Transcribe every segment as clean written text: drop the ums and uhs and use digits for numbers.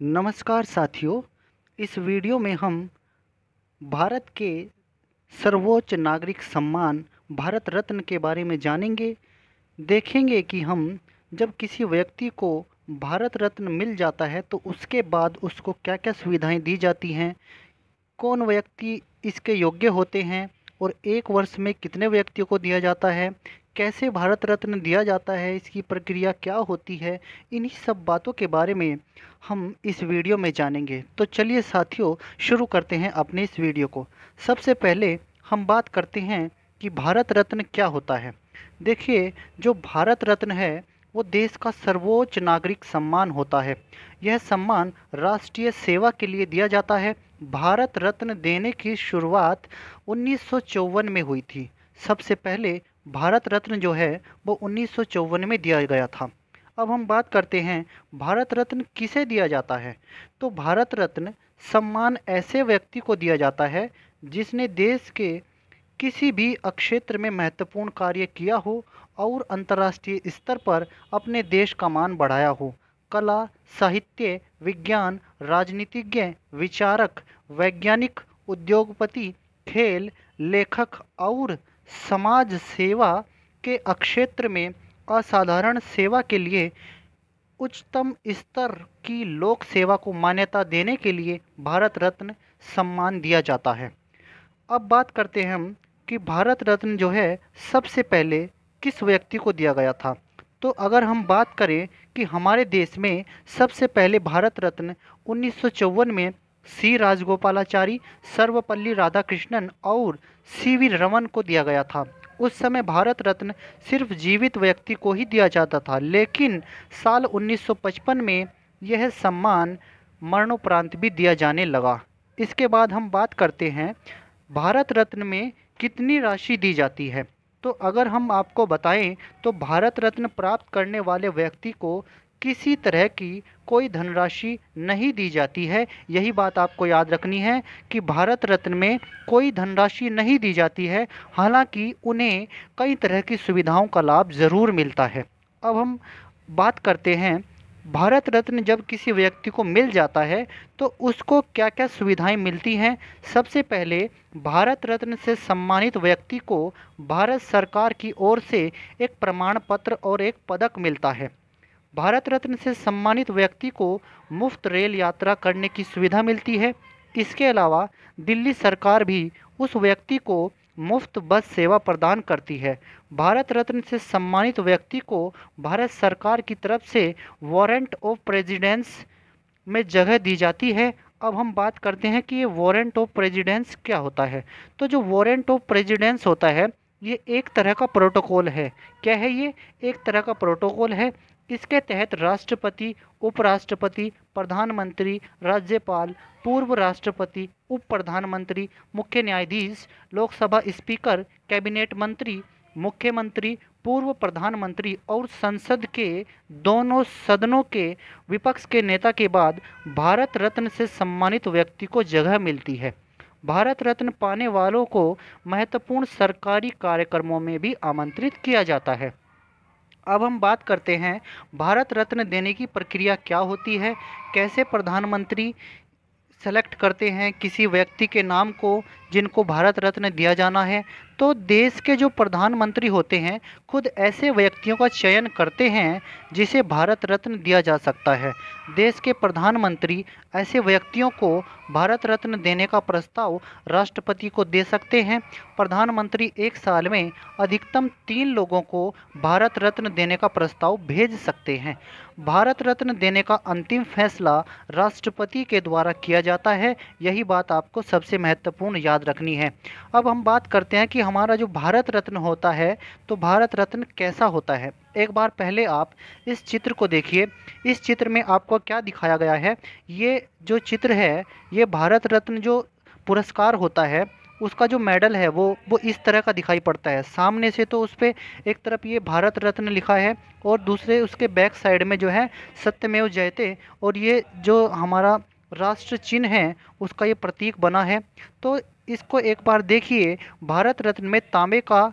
नमस्कार साथियों। इस वीडियो में हम भारत के सर्वोच्च नागरिक सम्मान भारत रत्न के बारे में जानेंगे। देखेंगे कि हम जब किसी व्यक्ति को भारत रत्न मिल जाता है तो उसके बाद उसको क्या क्या सुविधाएं दी जाती हैं, कौन व्यक्ति इसके योग्य होते हैं और एक वर्ष में कितने व्यक्तियों को दिया जाता है, कैसे भारत रत्न दिया जाता है, इसकी प्रक्रिया क्या होती है। इन्हीं सब बातों के बारे में हम इस वीडियो में जानेंगे। तो चलिए साथियों, शुरू करते हैं अपने इस वीडियो को। सबसे पहले हम बात करते हैं कि भारत रत्न क्या होता है। देखिए, जो भारत रत्न है वो देश का सर्वोच्च नागरिक सम्मान होता है। यह सम्मान राष्ट्रीय सेवा के लिए दिया जाता है। भारत रत्न देने की शुरुआत 1954 में हुई थी। सबसे पहले भारत रत्न जो है वो 1954 में दिया गया था। अब हम बात करते हैं भारत रत्न किसे दिया जाता है। तो भारत रत्न सम्मान ऐसे व्यक्ति को दिया जाता है जिसने देश के किसी भी क्षेत्र में महत्वपूर्ण कार्य किया हो और अंतर्राष्ट्रीय स्तर पर अपने देश का मान बढ़ाया हो। कला, साहित्य, विज्ञान, राजनीतिज्ञ, विचारक, वैज्ञानिक, उद्योगपति, खेल, लेखक और समाज सेवा के क्षेत्र में असाधारण सेवा के लिए उच्चतम स्तर की लोक सेवा को मान्यता देने के लिए भारत रत्न सम्मान दिया जाता है। अब बात करते हैं हम कि भारत रत्न जो है सबसे पहले किस व्यक्ति को दिया गया था। तो अगर हम बात करें कि हमारे देश में सबसे पहले भारत रत्न 1954 में सी राजगोपालाचारी, सर्वपल्ली राधाकृष्णन और सीवी रमन को दिया गया था। उस समय भारत रत्न सिर्फ जीवित व्यक्ति को ही दिया जाता था, लेकिन साल 1955 में यह सम्मान मरणोपरांत भी दिया जाने लगा। इसके बाद हम बात करते हैं भारत रत्न में कितनी राशि दी जाती है। तो अगर हम आपको बताएं तो भारत रत्न प्राप्त करने वाले व्यक्ति को किसी तरह की कोई धनराशि नहीं दी जाती है। यही बात आपको याद रखनी है कि भारत रत्न में कोई धनराशि नहीं दी जाती है। हालांकि उन्हें कई तरह की सुविधाओं का लाभ ज़रूर मिलता है। अब हम बात करते हैं भारत रत्न जब किसी व्यक्ति को मिल जाता है तो उसको क्या क्या सुविधाएं मिलती हैं। सबसे पहले भारत रत्न से सम्मानित व्यक्ति को भारत सरकार की ओर से एक प्रमाण पत्र और एक पदक मिलता है। भारत रत्न से सम्मानित व्यक्ति को मुफ्त रेल यात्रा करने की सुविधा मिलती है। इसके अलावा दिल्ली सरकार भी उस व्यक्ति को मुफ्त बस सेवा प्रदान करती है। भारत रत्न से सम्मानित व्यक्ति को भारत सरकार की तरफ से वारंट ऑफ प्रेसिडेंस में जगह दी जाती है। अब हम बात करते हैं कि ये वारंट ऑफ प्रेसिडेंस क्या होता है। तो जो वारंट ऑफ प्रेसिडेंस होता है ये एक तरह का प्रोटोकॉल है। क्या है ये? एक तरह का प्रोटोकॉल है। इसके तहत राष्ट्रपति, उपराष्ट्रपति, प्रधानमंत्री, राज्यपाल, पूर्व राष्ट्रपति, उप प्रधानमंत्री, मुख्य न्यायाधीश, लोकसभा स्पीकर, कैबिनेट मंत्री, मुख्यमंत्री, पूर्व प्रधानमंत्री और संसद के दोनों सदनों के विपक्ष के नेता के बाद भारत रत्न से सम्मानित व्यक्ति को जगह मिलती है। भारत रत्न पाने वालों को महत्वपूर्ण सरकारी कार्यक्रमों में भी आमंत्रित किया जाता है। अब हम बात करते हैं भारत रत्न देने की प्रक्रिया क्या होती है, कैसे प्रधानमंत्री सेलेक्ट करते हैं किसी व्यक्ति के नाम को जिनको भारत रत्न दिया जाना है। तो देश के जो प्रधानमंत्री होते हैं खुद ऐसे व्यक्तियों का चयन करते हैं जिसे भारत रत्न दिया जा सकता है। देश के प्रधानमंत्री ऐसे व्यक्तियों को भारत रत्न देने का प्रस्ताव राष्ट्रपति को दे सकते हैं। प्रधानमंत्री एक साल में अधिकतम 3 लोगों को भारत रत्न देने का प्रस्ताव भेज सकते हैं। भारत रत्न देने का अंतिम फैसला राष्ट्रपति के द्वारा किया जाता है। यही बात आपको सबसे महत्वपूर्ण याद रखनी है। अब हम बात करते हैं कि हमारा जो भारत रत्न होता है तो भारत रत्न कैसा होता है। एक बार पहले आप इस चित्र को देखिए। इस चित्र में आपको क्या दिखाया गया है? ये जो चित्र है ये भारत रत्न जो पुरस्कार होता है उसका जो मेडल है वो इस तरह का दिखाई पड़ता है। सामने से तो उस पर एक तरफ ये भारत रत्न लिखा है और दूसरे उसके बैक साइड में जो है सत्यमेव जयते और ये जो हमारा राष्ट्र चिन्ह है उसका ये प्रतीक बना है। तो इसको एक बार देखिए। भारत रत्न में तांबे का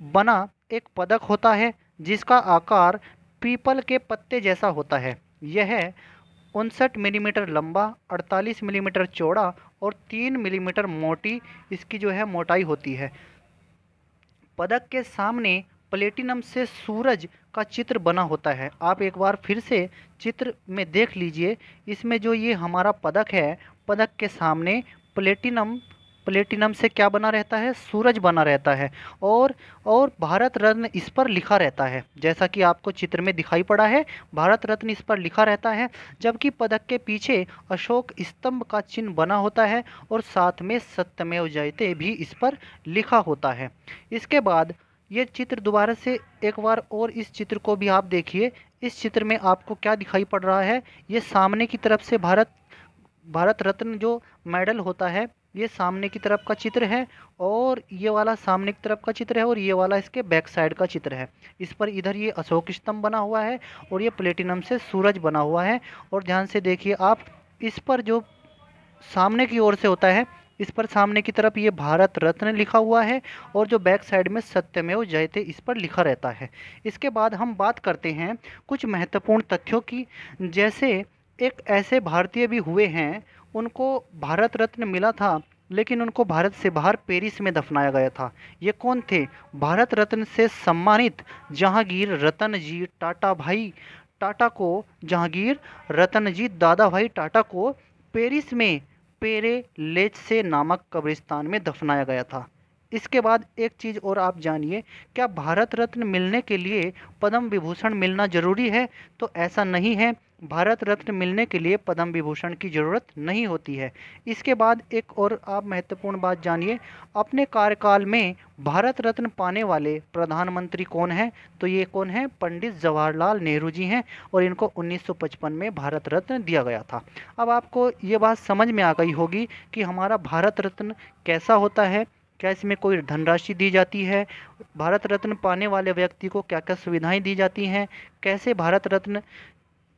बना एक पदक होता है जिसका आकार पीपल के पत्ते जैसा होता है। यह 59 मिलीमीटर लंबा, 48 मिलीमीटर चौड़ा और 3 मिलीमीटर मोटी इसकी जो है मोटाई होती है। पदक के सामने प्लेटिनम से सूरज का चित्र बना होता है। आप एक बार फिर से चित्र में देख लीजिए, इसमें जो ये हमारा पदक है, पदक के सामने प्लेटिनम से क्या बना रहता है, सूरज बना रहता है और भारत रत्न इस पर लिखा रहता है। जैसा कि आपको चित्र में दिखाई पड़ा है, भारत रत्न इस पर लिखा रहता है, जबकि पदक के पीछे अशोक स्तंभ का चिन्ह बना होता है और साथ में सत्यमेव जयते भी इस पर लिखा होता है। इसके बाद ये चित्र दोबारा से एक बार और इस चित्र को भी आप देखिए। इस चित्र में आपको क्या दिखाई पड़ रहा है, ये सामने की तरफ से भारत रत्न जो मेडल होता है, ये सामने की तरफ का चित्र है और ये वाला सामने की तरफ का चित्र है और ये वाला इसके बैक साइड का चित्र है। इस पर इधर ये अशोक स्तंभ बना हुआ है और ये प्लेटिनम से सूरज बना हुआ है। और ध्यान से देखिए आप, इस पर जो सामने की ओर से होता है, इस पर सामने की तरफ ये भारत रत्न लिखा हुआ है और जो बैक साइड में सत्यमेव जयते इस पर लिखा रहता है। इसके बाद हम बात करते हैं कुछ महत्वपूर्ण तथ्यों की। जैसे एक ऐसे भारतीय भी हुए हैं, उनको भारत रत्न मिला था लेकिन उनको भारत से बाहर पेरिस में दफनाया गया था। ये कौन थे? भारत रत्न से सम्मानित जहांगीर रतन जी टाटा भाई टाटा को जहांगीर रतन जी दादा भाई टाटा को पेरिस में पेरे लेचसे नामक कब्रिस्तान में दफनाया गया था। इसके बाद एक चीज़ और आप जानिए, क्या भारत रत्न मिलने के लिए पद्म विभूषण मिलना जरूरी है? तो ऐसा नहीं है, भारत रत्न मिलने के लिए पद्म विभूषण की ज़रूरत नहीं होती है। इसके बाद एक और आप महत्वपूर्ण बात जानिए, अपने कार्यकाल में भारत रत्न पाने वाले प्रधानमंत्री कौन हैं? तो ये कौन है? पंडित जवाहरलाल नेहरू जी हैं और इनको 1955 में भारत रत्न दिया गया था। अब आपको ये बात समझ में आ गई होगी कि हमारा भारत रत्न कैसा होता है, क्या इसमें कोई धनराशि दी जाती है, भारत रत्न पाने वाले व्यक्ति को क्या क्या सुविधाएं दी जाती हैं, कैसे भारत रत्न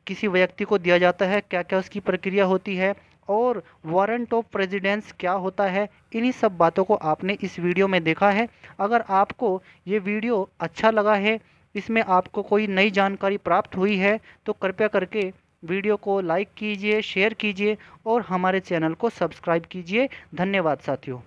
किसी व्यक्ति को दिया जाता है, क्या क्या उसकी प्रक्रिया होती है, और वारंट ऑफ प्रेसिडेंस क्या होता है। इन्हीं सब बातों को आपने इस वीडियो में देखा है। अगर आपको ये वीडियो अच्छा लगा है, इसमें आपको कोई नई जानकारी प्राप्त हुई है, तो कृपया करके वीडियो को लाइक कीजिए, शेयर कीजिए और हमारे चैनल को सब्सक्राइब कीजिए। धन्यवाद साथियों।